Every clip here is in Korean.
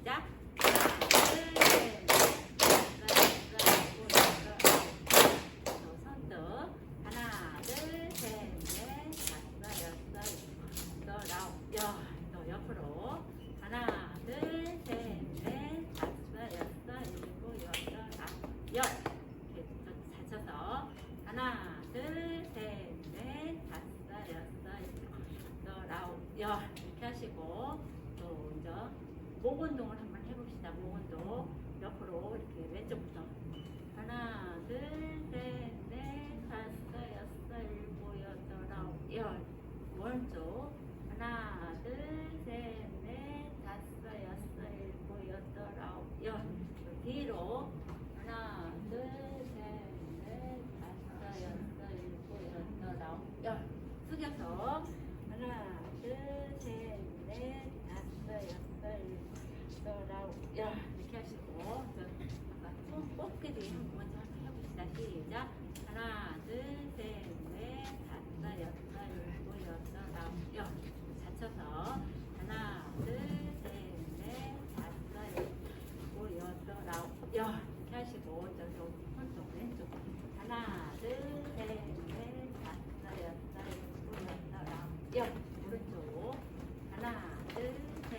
시작. 하나, 둘, 셋, 넷, 손톱. 하나, 둘, 셋, 넷, 다섯, 여섯, 일곱, 여덟, 아홉, 또 옆으로. 하나, 둘, 셋, 넷, 다섯, 여섯, 일곱, 여덟, 아홉, 열. 이렇게 젖혀서. 하나, 둘, 셋, 넷, 다섯, 여섯, 일곱, 여덟, 아홉, 열. 이렇게 하시고, 또 이제 목 운동을 한번 해봅시다. 목 운동. 옆으로 이렇게 왼쪽부터. 하나, 둘, 셋, 넷, 다섯, 여섯, 일곱, 여덟, 아홉, 열. 오른쪽. 하나, 둘, 셋, 넷, 다섯, 여섯, 일곱, 여덟, 아홉, 열. 뒤로. 하나, 둘, 셋, 넷, 다섯, 여섯, 일곱, 여덟, 아홉, 열. 숙여서. 하나, 둘, 셋, 넷, 다섯, 여섯, 일곱, 여덟, 아홉, 열. 이렇게 하시고. 아까 손 뻗기도 먼저 해봅시다. 시작. 하나, 둘, 셋, 넷, 다섯, 여섯, 일곱, 여덟, 아홉, 열. 닫혀서. 하나, 둘, 셋, 넷, 다섯, 일곱, 여덟, 아홉, 열. 이렇게 하시고. 저기 오른쪽, 왼쪽. 하나, 둘, 셋, 넷, 다섯, 여섯, 일곱, 여덟, 아홉, 열. 오른쪽. 하나, 둘, 셋,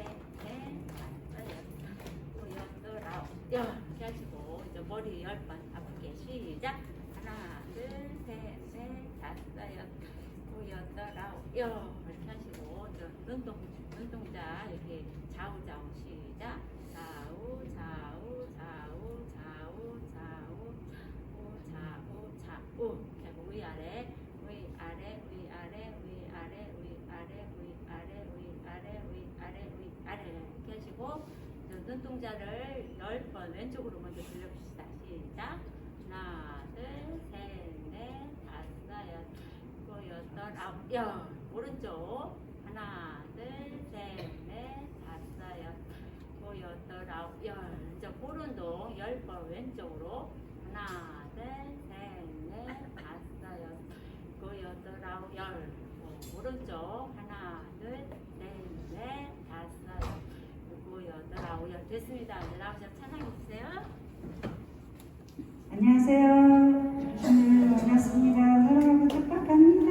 넷, 다섯, 여섯, 일곱, 여덟, 아홉, 열. 이렇게 하시고. 이제 머리 10번 아프게. 시작. 하나, 둘, 셋, 넷, 다섯, 여섯, 일곱, 여덟, 아홉, 열. 이렇게 하시고. 눈동자 이렇게 좌우좌우. 시작. 좌우, 좌우, 좌우, 좌우, 좌우, 좌우, 좌우. 이렇게 하고 위아래, 위아래, 위아래, 위아래, 위아래, 위아래, 위아래, 위아래, 위아래. 이렇게 하시고 눈동자를 10번 왼쪽으로 먼저 돌려봅시다. 시작. 하나, 둘, 셋, 넷, 다섯, 여섯, 일곱, 여덟, 아홉, 열. 오른쪽. 하나, 둘, 셋, 넷, 다섯, 여섯, 일곱, 여덟, 아홉, 열. 이제 볼운동 10번 왼쪽으로. 하나, 둘, 셋, 넷, 다섯, 여섯, 일곱, 여덟, 아홉, 열. 오른쪽. 하나, 둘, 셋, 넷, 다섯, 여섯, 일곱, 여덟, 아홉, 열. 됐습니다. 이제 나오셔서 찬양해 주세요. 안녕하세요. 반갑습니다. 사랑하고 축복합니다.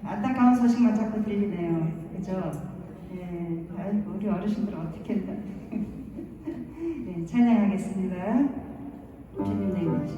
안타까운 소식만 자꾸 들리네요. 그죠? 네, 우리 어르신들 어떻게 했나? 네, 찬양하겠습니다. 주님 내리신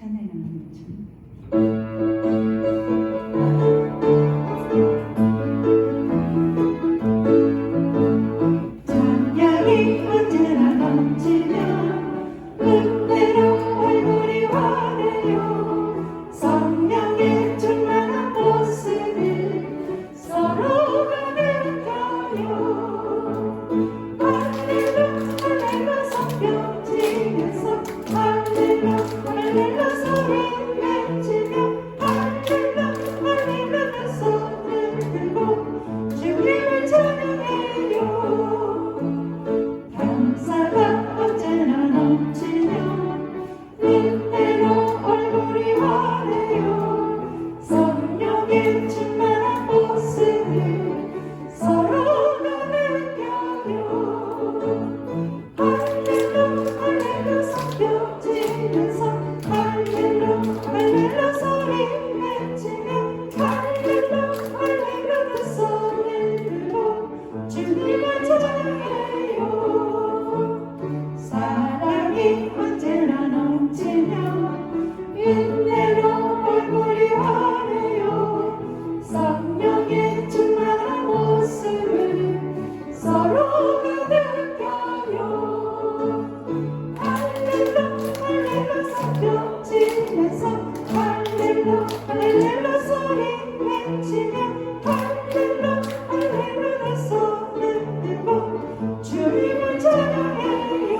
찬양하는 중. 찬양이 언제나 넘치면 은혜로 얼굴이 환해요. 성령의 충만한 모습을 서로가 느껴요. 할렐루야 할렐루야 성경 지면서 할렐루야 할렐루야 소리 외치며 할렐루야 할렐루야 손을 들고 주님을 찬양해요. 감사가 언제나 넘치며 은혜로 얼굴이 환해요. 성령의 충만한 모습을 서로가 느껴요. 할렐루야 할렐루야 성경 지면서 할렐루야 할렐루야 소리 외치며 할렐루야 할렐루야 손을 들고 주님을 찬양해요. 사랑이 언제나 넘치며 은혜로 얼굴이 환해요. 성령의 충만한 모습을 서로가 느껴요. 할렐루야 할렐루야 성경 지면서 할렐루야 할렐루야 소리 외치며 할렐루야 할렐루야 손을 들고 주님을 찬양해요.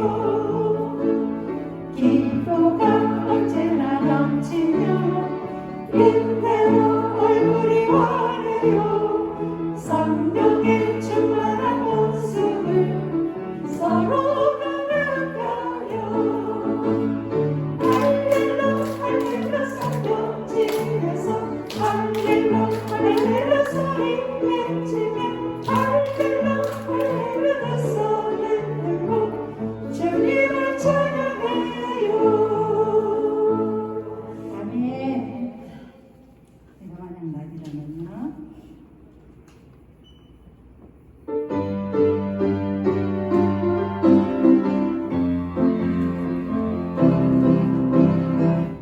기도가 언제나 넘치며 은혜로 얼굴이 환해요. 성령의 충만한 모습을 서로가 느껴요. 할렐루야 할렐루야 성경 지면서 할렐루야 할렐루야 소리 외치며 할렐루야 할렐루야 손을 들고 주님을 찬양해요. 아멘. 내가 만약 나비라면요.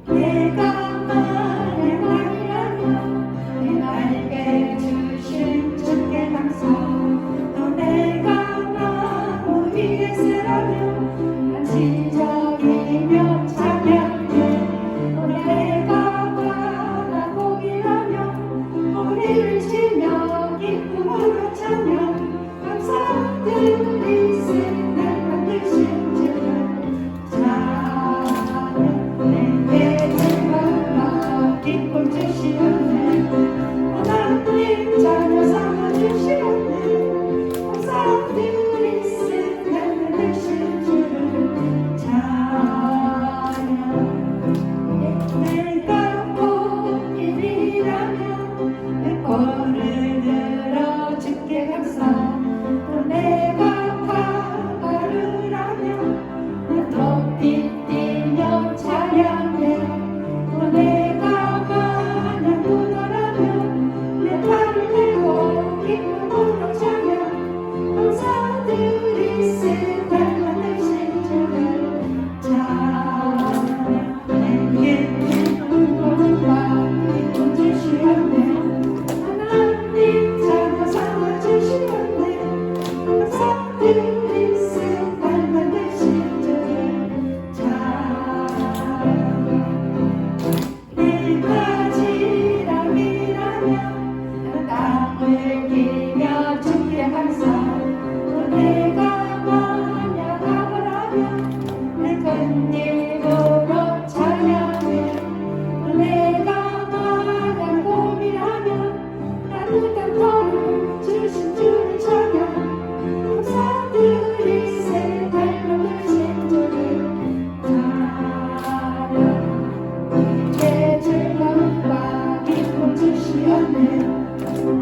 내가 만약 나비라면 내 날개 주신 주께 감사. 또 내가 나무 위에 서라면 난 지저귀며 찬양해. 또 내가 바다 고기라면 꼬리를 치며 기쁨으로 찬양. 감사드리세 날 만드신 주를 찬양. 내게 즐거움과 기쁨 주시었네. 하나님 자녀 삼아 주시었네. 감사드리세 날 만드신 주를 찬양. 내가 꽃길이라면 내 코를 들어 주께 감사. 또 내가 가루라면 내 높이 뛰며 찬양해. 또 내가 만약 문어라면 내 팔을 들고 기쁨으로 찬양. 감사드리세 날 만드신 주를 찬양. 내게 기쁨과 기쁨 주시었네. 하나님 자녀 삼아 주시었네. 감사드리세 날 만드신 주를 찬양. 내가 지람이라면 땅을 기며 주께 감사. 또 내가 만약 아브라면 내 큰 힘으로 찬양해. 또 내가 만약 곰이라면 따뜻한 털을 주신 주를 찬양. 감사드리세 날 만드신 주를 찬양. 내 즐거움과 기쁨 주시었네.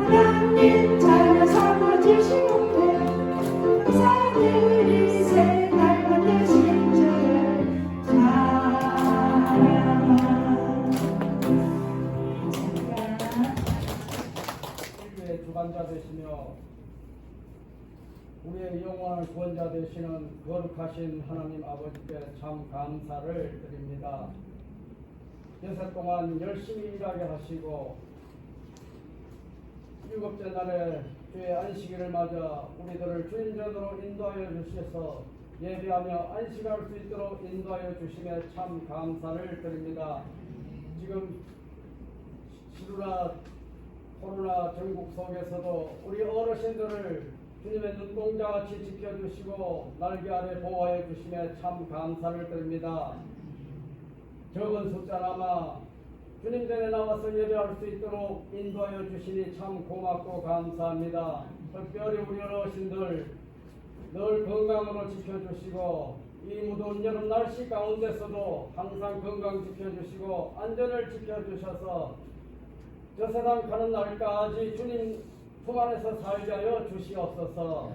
하나님 자녀 삼아 주시었네. 감사드리세 날 만드신 주를 찬양. 우리의 주관자 되시며 우리의 영원한 구원자 되시는 거룩하신 하나님 아버지께 참 감사를 드립니다. 여세 동안 열심히 일하게 하시고 일곱째 날에 주의 안식일을 맞아 우리들을 주님 전으로 인도하여 주셔서 예배하며 안식할 수 있도록 인도하여 주심에 참 감사를 드립니다. 지금 시루나 코로나 전국 속에서도 우리 어르신들을 주님의 눈동자같이 지켜주시고 날개 아래 보호하여 주심에 참 감사를 드립니다. 적은 숫자나마 주님 전에 나와서 예배할 수 있도록 인도하여 주시니 참 고맙고 감사합니다. 특별히 우리 어르신들 늘 건강으로 지켜주시고 이 무더운 여름 날씨 가운데서도 항상 건강 지켜주시고 안전을 지켜주셔서 저 세상 가는 날까지 주님 품 안에서 살게 하여 주시옵소서.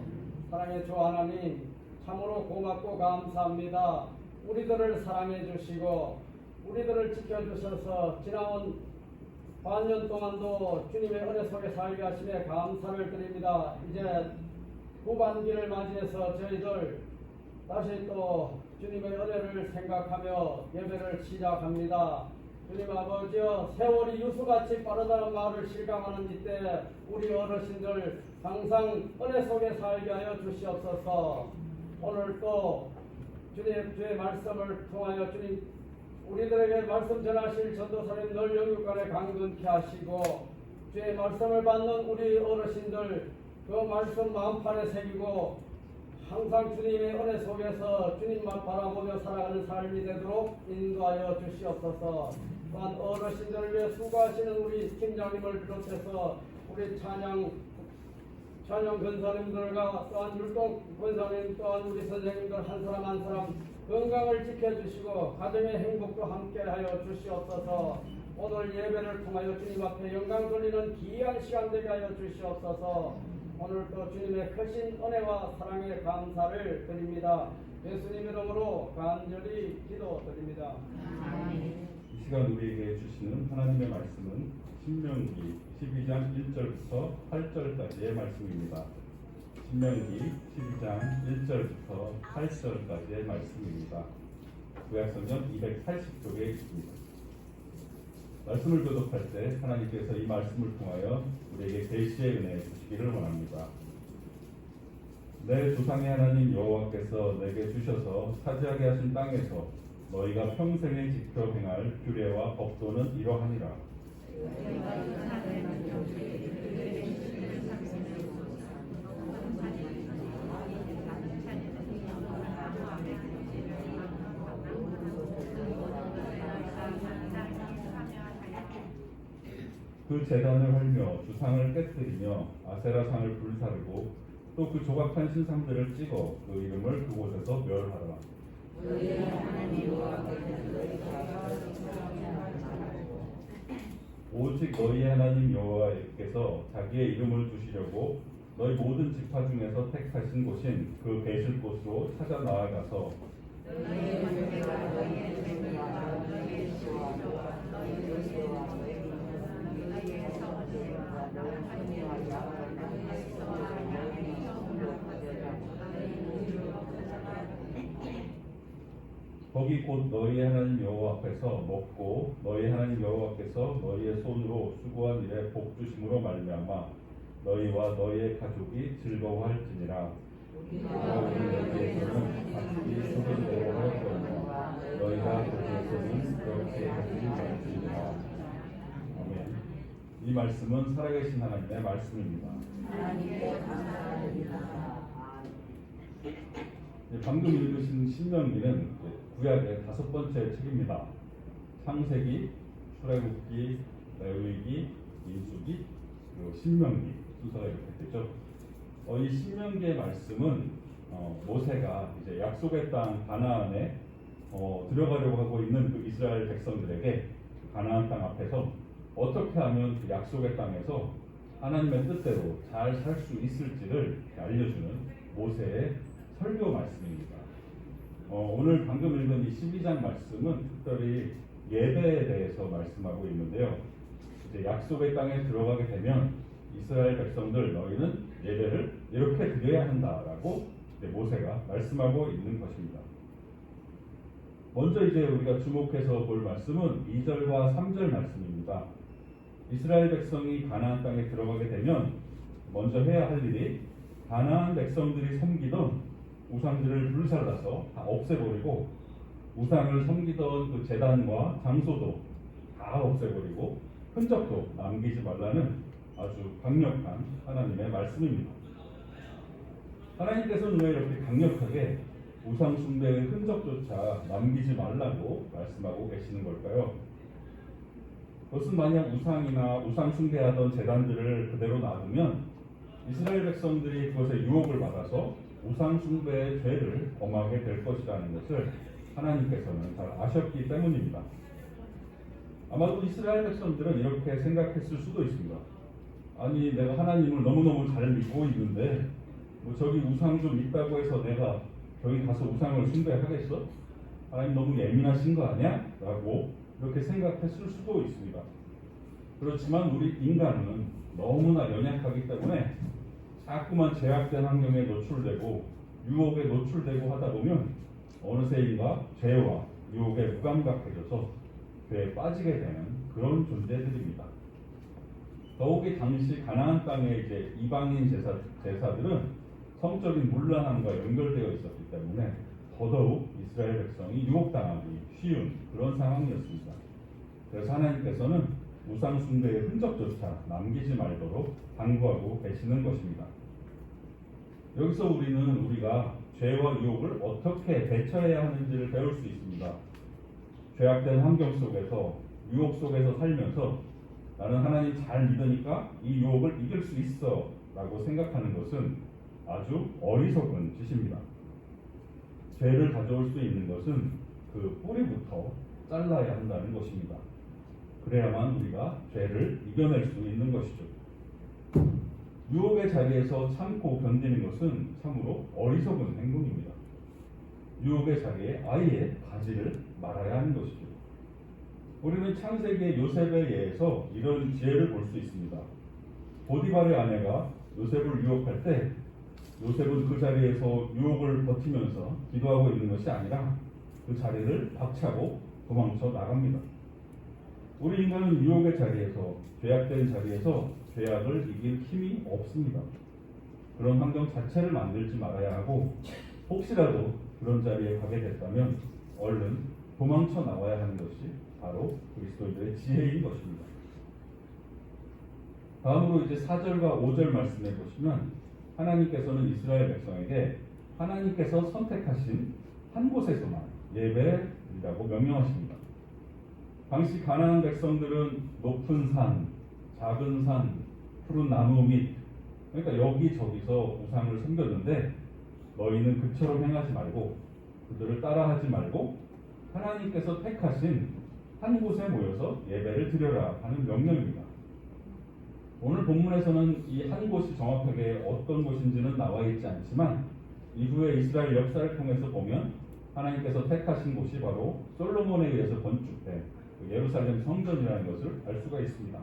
사랑의 주 하나님 참으로 고맙고 감사합니다. 우리들을 사랑해 주시고 우리들을 지켜주셔서 지나온 반년 동안도 주님의 은혜 속에 살게 하심에 감사를 드립니다. 이제 후반기를 맞이해서 저희들 다시 또 주님의 은혜를 생각하며 예배를 시작합니다. 주님 아버지여, 세월이 유수같이 빠르다는 말을 실감하는 이때 우리 어르신들 항상 은혜 속에 살게 하여 주시옵소서. 오늘 또 주의 말씀을 통하여 주님 우리들에게 말씀 전하실 전도사님 늘 영육간에 강건케 하시고 주의 말씀을 받는 우리 어르신들 그 말씀 마음판에 새기고 항상 주님의 은혜 속에서 주님만 바라보며 살아가는 삶이 되도록 인도하여 주시옵소서. 또한 어르신들을 위해 수고하시는 우리 팀장님을 비롯해서 우리 찬양 권사님들과 또한 율동 권사님 또한 우리 선생님들 한 사람 한 사람 건강을 지켜주시고 가정의 행복도 함께하여 주시옵소서. 오늘 예배를 통하여 주님 앞에 영광 돌리는 귀한 시간 되게 하여 주시옵소서. 오늘도 주님의 크신 은혜와 사랑에 감사를 드립니다. 예수님 이름으로 간절히 기도드립니다. 이 시간 우리에게 주시는 하나님의 말씀은 신명기 12장 1절부터 8절까지의 말씀입니다. 신명기 12장 1절부터 8절까지의 말씀입니다. 구약성경 280쪽에 있습니다. 말씀을 교독할 때 하나님께서 이 말씀을 통하여 우리에게 계시의 은혜 주시기를 원합니다. 내 조상의 하나님 여호와께서 내게 주셔서 차지하게 하신 땅에서 너희가 평생에 지켜 행할 규례와 법도는 이러하니라. 그 제단을 헐며 주상을 깨뜨리며 아세라상을 불사르고 또 그 조각한 신상들을 찍어 그 이름을 그곳에서 멸하라. 오직 너희의 하나님 여호와께서 자기의 이름을 두시려고 너희 모든 지파 중에서 택하신 곳인 그 계실 곳으로 찾아 나아가서 거기 곧 너희의 하나님 여호와 앞에서 먹고 너희 하나님 여호와께서 너희의 손으로 수고한 일에 복 주심으로 말미암아 너희와 너희의 가족이 즐거워할지니라. 우리가 너희에게서는 같이 속인 대로 하였거니와 너희가 거기에서는 그렇게 하지 말지니라. 아멘. 이 말씀은 살아계신 하나님의 말씀입니다. 방금 읽으신 신명기는 구약의 5번째 책입니다. 창세기, 출애굽기, 레위기, 민수기, 그리고 신명기 순서가 이렇게 되죠. 이 신명기의 말씀은 모세가 이제 약속의 땅 가나안에 들어가려고 하고 있는 그 이스라엘 백성들에게 가나안 땅 앞에서 어떻게 하면 그 약속의 땅에서 하나님의 뜻대로 잘 살 수 있을지를 알려주는 모세의 설교 말씀입니다. 오늘 방금 읽은 이 12장 말씀은 특별히 예배에 대해서 말씀하고 있는데요. 이제 약속의 땅에 들어가게 되면 이스라엘 백성들 너희는 예배를 이렇게 드려야 한다라고 모세가 말씀하고 있는 것입니다. 먼저 이제 우리가 주목해서 볼 말씀은 2절과 3절 말씀입니다. 이스라엘 백성이 가나안 땅에 들어가게 되면 먼저 해야 할 일이 가나안 백성들이 섬기던 우상들을 불살라서 다 없애버리고 우상을 섬기던 그 제단과 장소도 다 없애버리고 흔적도 남기지 말라는 아주 강력한 하나님의 말씀입니다. 하나님께서는 왜 이렇게 강력하게 우상 숭배의 흔적조차 남기지 말라고 말씀하고 계시는 걸까요? 그것은 만약 우상이나 우상 숭배하던 제단들을 그대로 놔두면 이스라엘 백성들이 그것에 유혹을 받아서 우상 숭배의 죄를 범하게 될 것이라는 것을 하나님께서는 잘 아셨기 때문입니다. 아마도 이스라엘 백성들은 이렇게 생각했을 수도 있습니다. 아니, 내가 하나님을 너무너무 잘 믿고 있는데 뭐 저기 우상 좀 있다고 해서 내가 저기 가서 우상을 숭배하겠어? 하나님 너무 예민하신 거 아니야? 라고 이렇게 생각했을 수도 있습니다. 그렇지만 우리 인간은 너무나 연약하기 때문에 자꾸만 제약된 환경에 노출되고 유혹에 노출되고 하다 보면 어느새인가 죄와 유혹에 무감각해져서 죄에 빠지게 되는 그런 존재들입니다. 더욱이 당시 가나안 땅의 이제 이방인 제사들은 성적인 문란함과 연결되어 있었기 때문에 더더욱 이스라엘 백성이 유혹당하기 쉬운 그런 상황이었습니다. 그래서 하나님께서는 우상 숭배의 흔적조차 남기지 말도록 당부하고 계시는 것입니다. 여기서 우리가 죄와 유혹을 어떻게 대처해야 하는지를 배울 수 있습니다. 죄악된 환경 속에서 유혹 속에서 살면서 나는 하나님 잘 믿으니까 이 유혹을 이길 수 있어 라고 생각하는 것은 아주 어리석은 짓입니다. 죄를 가져올 수 있는 것은 그 뿌리부터 잘라야 한다는 것입니다. 그래야만 우리가 죄를 이겨낼 수 있는 것이죠. 유혹의 자리에서 참고 견디는 것은 참으로 어리석은 행동입니다. 유혹의 자리에 아예 가지를 말아야 하는 것이죠. 우리는 창세기의 요셉에 의해서 이런 지혜를 볼 수 있습니다. 보디발의 아내가 요셉을 유혹할 때 요셉은 그 자리에서 유혹을 버티면서 기도하고 있는 것이 아니라 그 자리를 박차고 도망쳐 나갑니다. 우리 인간은 유혹의 자리에서, 죄악된 자리에서 죄악을 이길 힘이 없습니다. 그런 환경 자체를 만들지 말아야 하고 혹시라도 그런 자리에 가게 됐다면 얼른 도망쳐 나와야 하는 것이 바로 그리스도인들의 지혜인 것입니다. 다음으로 이제 4절과 5절 말씀해 보시면 하나님께서는 이스라엘 백성에게 하나님께서 선택하신 한 곳에서만 예배드리라고 명령하십니다. 당시 가나안 백성들은 높은 산, 작은 산, 푸른 나무 밑, 그러니까 여기저기서 우상을 섬겼는데 너희는 그처럼 행하지 말고 그들을 따라하지 말고 하나님께서 택하신 한 곳에 모여서 예배를 드려라 하는 명령입니다. 오늘 본문에서는 이 한 곳이 정확하게 어떤 곳인지는 나와 있지 않지만 이후에 이스라엘 역사를 통해서 보면 하나님께서 택하신 곳이 바로 솔로몬에 의해서 건축된 예루살렘 성전이라는 것을 알 수가 있습니다.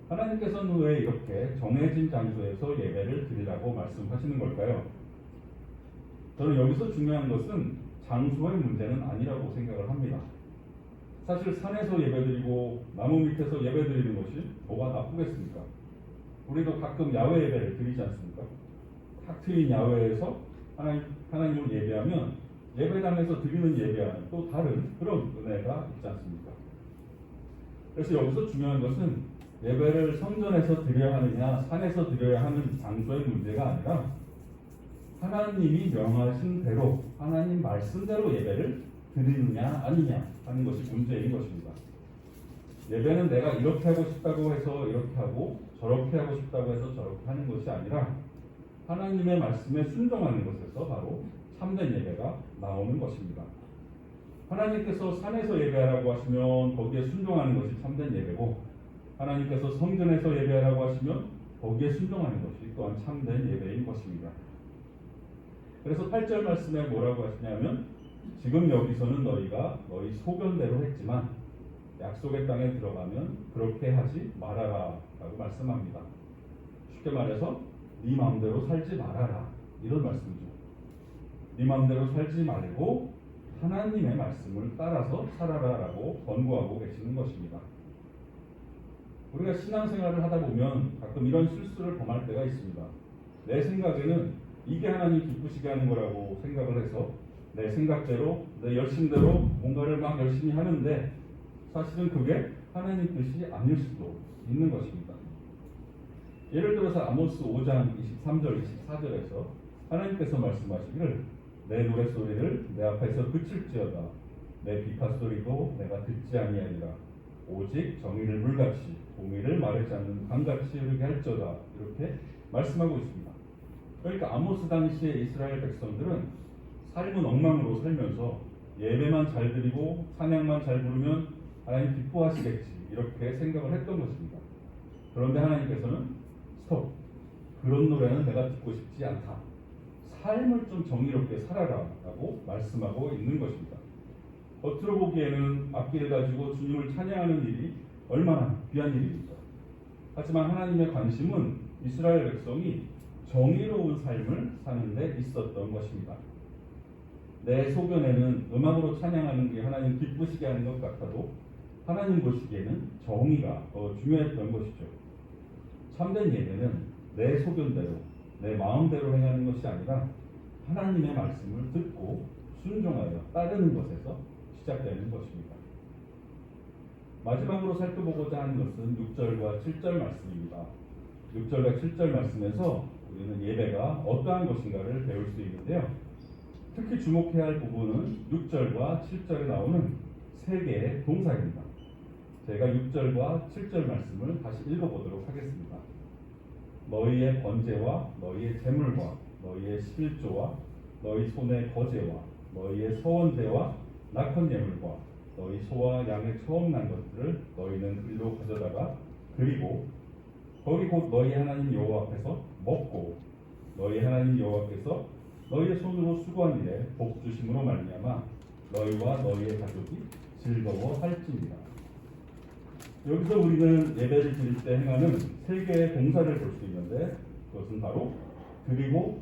하나님께서는 왜 이렇게 정해진 장소에서 예배를 드리라고 말씀하시는 걸까요? 저는 여기서 중요한 것은 장소의 문제는 아니라고 생각을 합니다. 사실 산에서 예배드리고 나무 밑에서 예배드리는 것이 뭐가 나쁘겠습니까? 우리도 가끔 야외 예배를 드리지 않습니까? 탁 트인 야외에서 하나님을 예배하면 예배당에서 드리는 예배와는 또 다른 그런 은혜가 있지 않습니까? 그래서 여기서 중요한 것은 예배를 성전에서 드려야 하느냐 산에서 드려야 하는 장소의 문제가 아니라 하나님이 명하신 대로 하나님 말씀대로 예배를 드리느냐 아니냐 하는 것이 문제인 것입니다. 예배는 내가 이렇게 하고 싶다고 해서 이렇게 하고 저렇게 하고 싶다고 해서 저렇게 하는 것이 아니라 하나님의 말씀에 순종하는 것에서 바로 참된 예배가 나오는 것입니다. 하나님께서 산에서 예배하라고 하시면 거기에 순종하는 것이 참된 예배고 하나님께서 성전에서 예배하라고 하시면 거기에 순종하는 것이 또한 참된 예배인 것입니다. 그래서 8절 말씀에 뭐라고 하시냐면 지금 여기서는 너희가 너희 소견대로 했지만 약속의 땅에 들어가면 그렇게 하지 말아라 라고 말씀합니다. 쉽게 말해서 네 마음대로 살지 말아라 이런 말씀이죠. 네 마음대로 살지 말고 하나님의 말씀을 따라서 살아라라고 권고하고 계시는 것입니다. 우리가 신앙생활을 하다 보면 가끔 이런 실수를 범할 때가 있습니다. 내 생각에는 이게 하나님 기쁘시게 하는 거라고 생각을 해서 내 생각대로 내 열심대로 뭔가를 막 열심히 하는데 사실은 그게 하나님 뜻이 아닐 수도 있는 것입니다. 예를 들어서 아모스 5장 23절 24절에서 하나님께서 말씀하시기를 내 노랫소리를 내 앞에서 그칠지어다 내 비파소리도 내가 듣지 아니하리라 오직 정의를 물같이 공의를 마르지 않는 강같이 흐르게 할지어다 이렇게 말씀하고 있습니다. 그러니까 아모스 당시의 이스라엘 백성들은 삶은 엉망으로 살면서 예배만 잘 드리고 찬양만 잘 부르면 하나님 기뻐하시겠지 이렇게 생각을 했던 것입니다. 그런데 하나님께서는 스톱, 그런 노래는 내가 듣고 싶지 않다. 삶을 좀 정의롭게 살아라 라고 말씀하고 있는 것입니다. 겉으로 보기에는 악기를 가지고 주님을 찬양하는 일이 얼마나 귀한 일입니까? 하지만 하나님의 관심은 이스라엘 백성이 정의로운 삶을 사는 데 있었던 것입니다. 내 소견에는 음악으로 찬양하는 게 하나님 기쁘시게 하는 것 같아도 하나님 보시기에는 정의가 더 중요했던 것이죠. 참된 예배는 내 소견대로 내 마음대로 행하는 것이 아니라 하나님의 말씀을 듣고 순종하여 따르는 것에서 시작되는 것입니다. 마지막으로 살펴보고자 하는 것은 6절과 7절 말씀입니다. 6절과 7절 말씀에서 우리는 예배가 어떠한 것인가를 배울 수 있는데요. 특히 주목해야 할 부분은 6절과 7절에 나오는 세 개의 동사입니다. 제가 6절과 7절 말씀을 다시 읽어보도록 하겠습니다. 너희의 번제와 너희의 제물과 너희의 십일조와 너희 손의 거제와 너희의 서원제와 낙헌 예물과 너희 소와 양의 처음 난 것들을 너희는 일로 가져다가 그리고 거기 곧 너희 하나님 여호와 앞에서 먹고 너희 하나님 여호와께서 너희의 손으로 수고한 일에 복 주심으로 말미암아 너희와 너희의 가족이 즐거워할지니라. 여기서 우리는 예배를 드릴 때 행하는 세 개의 동사를 볼 수 있는데 그것은 바로 드리고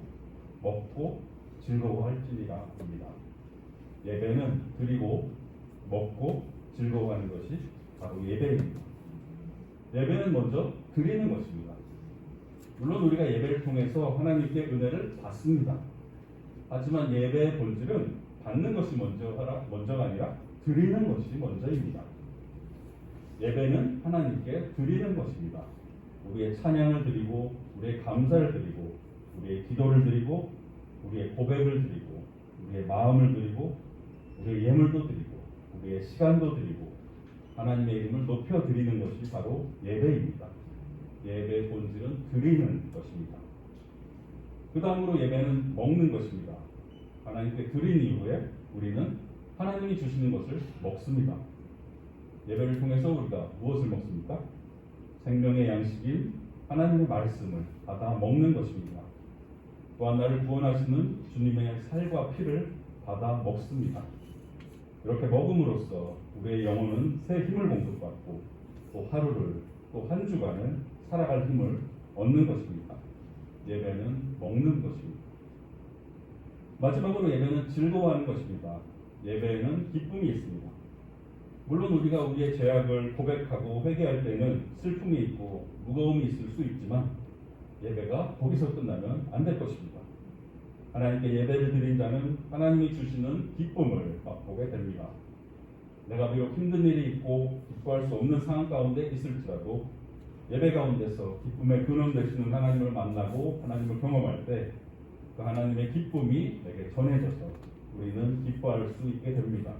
먹고 즐거워할지니라입니다. 예배는 드리고 먹고 즐거워하는 것이 바로 예배입니다. 예배는 먼저 드리는 것입니다. 물론 우리가 예배를 통해서 하나님께 은혜를 받습니다. 하지만 예배의 본질은 받는 것이 먼저가 아니라 드리는 것이 먼저입니다. 예배는 하나님께 드리는 것입니다. 우리의 찬양을 드리고 우리의 감사를 드리고 우리의 기도를 드리고 우리의 고백을 드리고 우리의 마음을 드리고 우리의 예물도 드리고 우리의 시간도 드리고 하나님의 이름을 높여 드리는 것이 바로 예배입니다. 예배의 본질은 드리는 것입니다. 그 다음으로 예배는 먹는 것입니다. 하나님께 드린 이후에 우리는 하나님이 주시는 것을 먹습니다. 예배를 통해서 우리가 무엇을 먹습니까? 생명의 양식인 하나님의 말씀을 받아 먹는 것입니다. 또한 나를 구원하시는 주님의 살과 피를 받아 먹습니다. 이렇게 먹음으로써 우리의 영혼은 새 힘을 공급받고 또 하루를 또 한 주간을 살아갈 힘을 얻는 것입니다. 예배는 먹는 것입니다. 마지막으로 예배는 즐거워하는 것입니다. 예배에는 기쁨이 있습니다. 물론 우리가 우리의 죄악을 고백하고 회개할 때는 슬픔이 있고 무거움이 있을 수 있지만 예배가 거기서 끝나면 안 될 것입니다. 하나님께 예배를 드린 자는 하나님이 주시는 기쁨을 맛보게 됩니다. 내가 비록 힘든 일이 있고 기뻐할 수 없는 상황 가운데 있을지라도 예배 가운데서 기쁨의 근원 되시는 하나님을 만나고 하나님을 경험할 때 그 하나님의 기쁨이 내게 전해져서 우리는 기뻐할 수 있게 됩니다.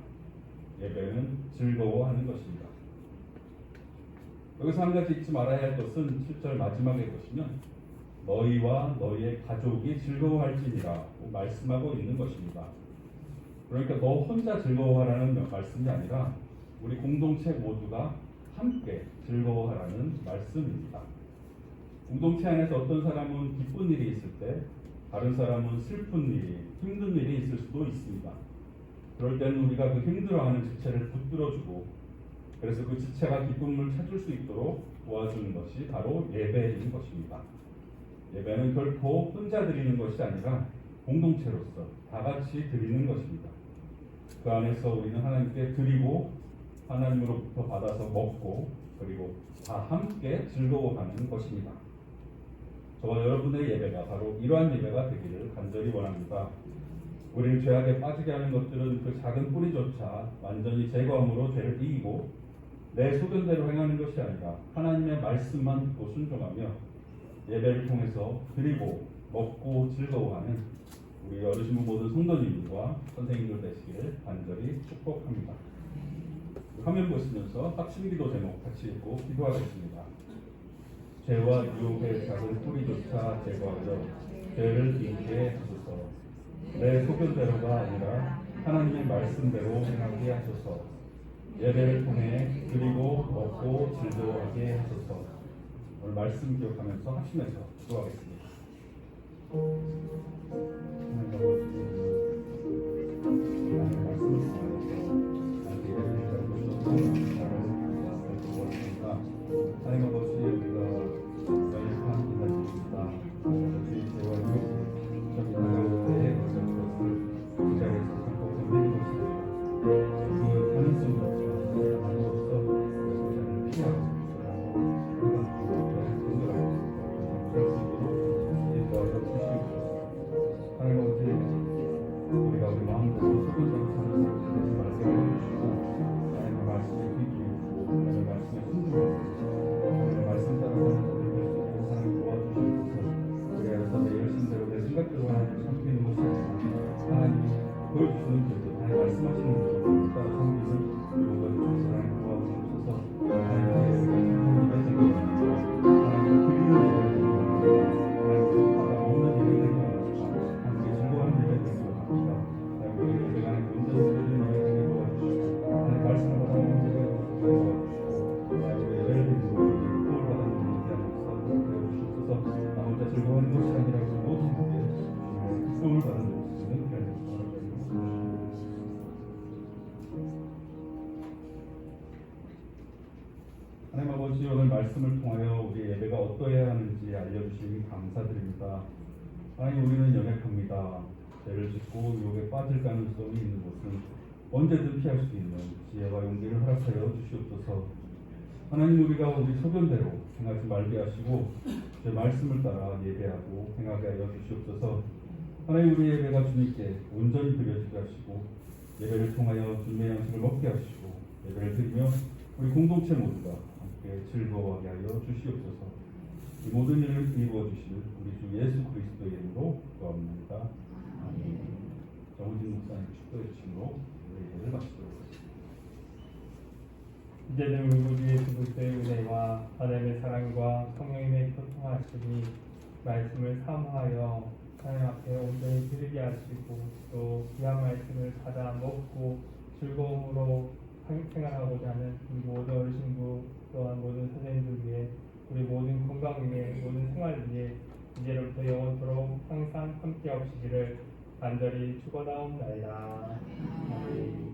예배는 즐거워하는 것입니다. 여기서 한 가지 잊지 말아야 할 것은 7절 마지막에 보시면 너희와 너희의 가족이 즐거워할지니라 말씀하고 있는 것입니다. 그러니까 너 혼자 즐거워하라는 말씀이 아니라 우리 공동체 모두가 함께 즐거워하라는 말씀입니다. 공동체 안에서 어떤 사람은 기쁜 일이 있을 때 다른 사람은 슬픈 일이, 힘든 일이 있을 수도 있습니다. 그럴 때는 우리가 그 힘들어하는 지체를 붙들어주고 그래서 그 지체가 기쁨을 찾을 수 있도록 도와주는 것이 바로 예배인 것입니다. 예배는 결코 혼자 드리는 것이 아니라 공동체로서 다 같이 드리는 것입니다. 그 안에서 우리는 하나님께 드리고 하나님으로부터 받아서 먹고 그리고 다 함께 즐거워하는 것입니다. 저와 여러분의 예배가 바로 이러한 예배가 되기를 간절히 원합니다. 우리를 죄악에 빠지게 하는 것들은 그 작은 뿌리조차 완전히 제거함으로 죄를 이기고 내 소견대로 행하는 것이 아니라 하나님의 말씀만 듣고 순종하며 예배를 통해서 드리고 먹고 즐거워하는 우리 어르신부 모든 성도님들과 선생님들 되시기를 간절히 축복합니다. 화면 보시면서 합심기도 제목 같이 읽고 기도하겠습니다. 죄와 유혹의 작은 뿌리조차 제거하여 죄를 이기게 하소서. 내 소견대로가 아니라 하나님의 말씀대로 행하게 하소서. 예배를 통해 드리고 먹고 즐거워하게 하소서. 오늘 말씀 기억하면서 합심해서 기도하겠습니다. 하나님 아버지, 하나님의 말씀을 통하여서 나한테 예배를 해주셔서 감사합니다. 하나님 아버지, 우리가 연약한 인간입니다. 아버지, 죄와 유혹 다가올 때에 그것을 그 자리에서 참고 견디는 것입니다. 그 가능성이 없지만 하나님으로서 그 자리를 피하고 우리가 동결하고 그럴 수 있도록 인도하여 주시옵소서. 하나님 아버지, 우리가 우리 마음대로 소견대로 사는 것을 되지 말게 해주시고 하나님의 말씀에 귀 기울이고 하나님의 말씀에 순종하고 하나님의 말씀 따라 사는 것을 될 수 있도록 하나님 도와주시옵소서. 우리가 여기서 내 열심대로 내 생각대로 하나님을 섬기는 것이 아니라 하나님이 보여주시는 대로 하나님 말씀하시는 대로 따라 섬기는 우리 모든 것을 하나님 도와주시옵소서. 하나님의 예배가 생각입니다. 하나님을 드리는 예배가 생각입니다. 하나님을 받아 먹는 예배가 생각입니다. 함께 즐거워하는 예배가 생각합니다. 하나님의 예배가 하나님 온전히 드리는 예배가 되게 도와주시고 하나님 말씀을 받아 먹는 예배가 되게 도와주시고 하나님의 예배를 드리는 것을 도울 받는 것에 대한 역사를 되어주시옵소서. 나 혼자 즐거워하는 것이 아니라 그 모든 분께 주님의 기쁨을 받는 것을 그런 역사를 주시옵소서. 하나님 아버지, 오늘 말씀을 통하여 우리 예배가 어떠해야 하는지 알려주시니 감사드립니다. 하나님, 우리는 연약합니다. 죄를 짓고 유혹에 빠질 가능성이 있는 것은 언제든 피할 수 있는 지혜와 용기를 허락하여 주시옵소서. 하나님, 우리가 우리 소견대로 행하지 말게 하시고 제 말씀을 따라 예배하고 행하게 하여 주시옵소서. 하나님, 우리 예배가 주님께 온전히 드려지게 하시고 예배를 통하여 주님의 양식을 먹게 하시고 예배를 드리며 우리 공동체 모두가 함께 즐거워하게 하여 주시옵소서. 이 모든 일을 이루어 주실 우리 주 예수 그리스도의 이름으로 기도합니다. 아멘. 정은진 목사님 축도의 칭으로 예배를 마치도록 하겠습니다. 이제는 우리 예수 그리스도의 은혜와 하나님의 사랑과 성령님의 교통하심이 말씀을 사모하여 하나님 앞에 온전히 드리게 하시고 또 귀한 말씀을 받아 먹고 즐거움으로 생활하고자 하는 우리 모든 어르신부 또한 모든 선생님들 위해 우리 모든 건강 위해 모든 생활 위해 이제로부터 영원토록 항상 함께 하시기를 간절히 축원하옵나이다. 아멘.